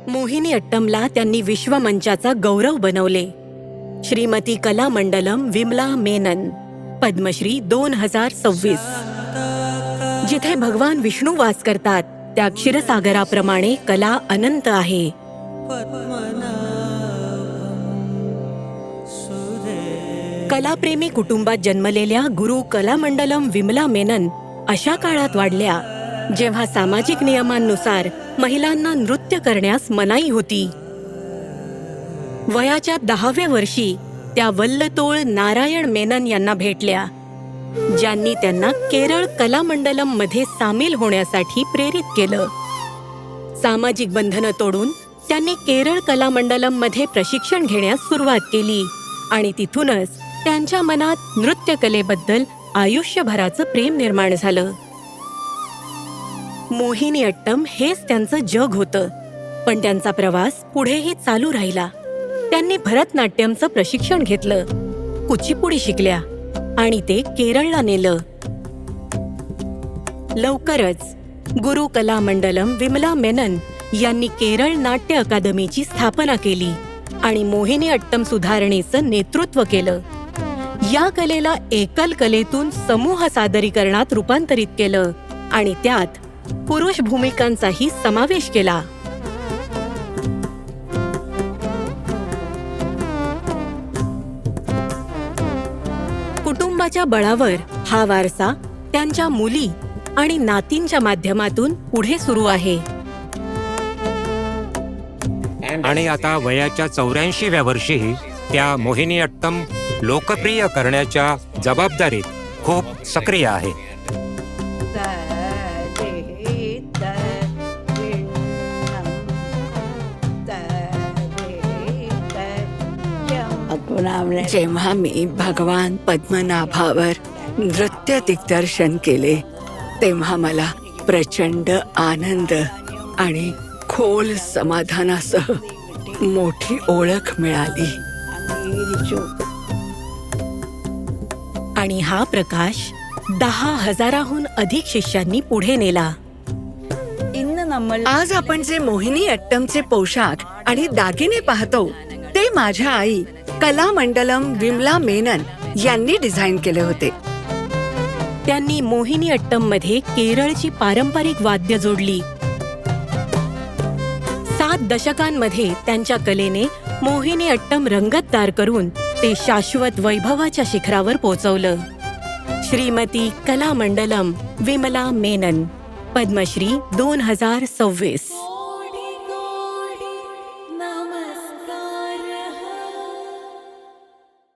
मोहिनी अट्टमला त्यांनी विश्वमंचाचा गौरव बनवले. श्रीमती कलामंडलम विमला मेनन, पद्मश्री 2026. जिथे भगवान विष्णू वास करतात त्या क्षीरसागराप्रमाणे कला अनंत आहे. कलाप्रेमी कुटुंबात जन्मलेल्या गुरु कलामंडलम विमला मेनन अशा काळात वाढल्या जेव्हा सामाजिक नियमांनुसार महिलांना नृत्य करण्यास मनाई होती. वयाच्या 10व्या वर्षी त्या वल्लतोळ नारायण मेनन यांना भेटल्या, ज्यांनी त्यांना केरळ कलामंडलम मध्ये सामील होण्यासाठी प्रेरित केलं. सामाजिक बंधनं तोडून त्यांनी केरळ कलामंडलम मध्ये प्रशिक्षण घेण्यास सुरुवात केली आणि तिथूनच त्यांच्या मनात नृत्यकलेबद्दल आयुष्यभराचं प्रेम निर्माण झालं. मोहिनी अट्टम हेच त्यांचं जग होतं, पण त्यांचा प्रवास पुढेही चालू राहिला. त्यांनी भरतनाट्यमचं प्रशिक्षण घेतलं, कुचिपुडी शिकल्या आणि ते केरळला नेलं. लवकरच गुरु कलामंडलम विमला मेनन यांनी केरळ नाट्य अकादमीची स्थापना केली आणि मोहिनी अट्टम सुधारणेचं नेतृत्व केलं. या कलेला एकल कलेतून समूह सादरीकरणात रूपांतरित केलं आणि त्यात पुरुष भूमिकांचाही समावेश केला. कुटुंबाच्या बळावर हा वारसा त्यांच्या मुली आणि नातींच्या माध्यमातून पुढे सुरू आहे. आणि आता वयाच्या 84व्या वर्षी त्या मोहिनी अट्टम लोकप्रिय करण्याच्या जबाबदारीत खूप सक्रिय आहे. जेव्हा मी भगवान पद्मनाभावर नृत्य दिग्दर्शन केले तेव्हा मला प्रचंड आनंद आणि खोल समाधानासह मोठी ओळख मिळाली. आणि हा प्रकाश 10,000हून अधिक शिष्यांनी पुढे नेला. आज आपण जे मोहिनी अट्टमचे पोशाख आणि दागिने पाहतो ते माझ्या आई कलामंडलम विमला मेनन यांनी डिझाईन केले होते. त्यांनी मोहिनी अट्टम मध्ये केरळची पारंपरिक वाद्य जोडली. 7 दशकांमध्ये त्यांच्या कलेने मोहिनी अट्टम रंगतदार करून ते शाश्वत वैभवाच्या शिखरावर पोहोचवलं. श्रीमती कलामंडलम विमला मेनन, पद्मश्री 2026.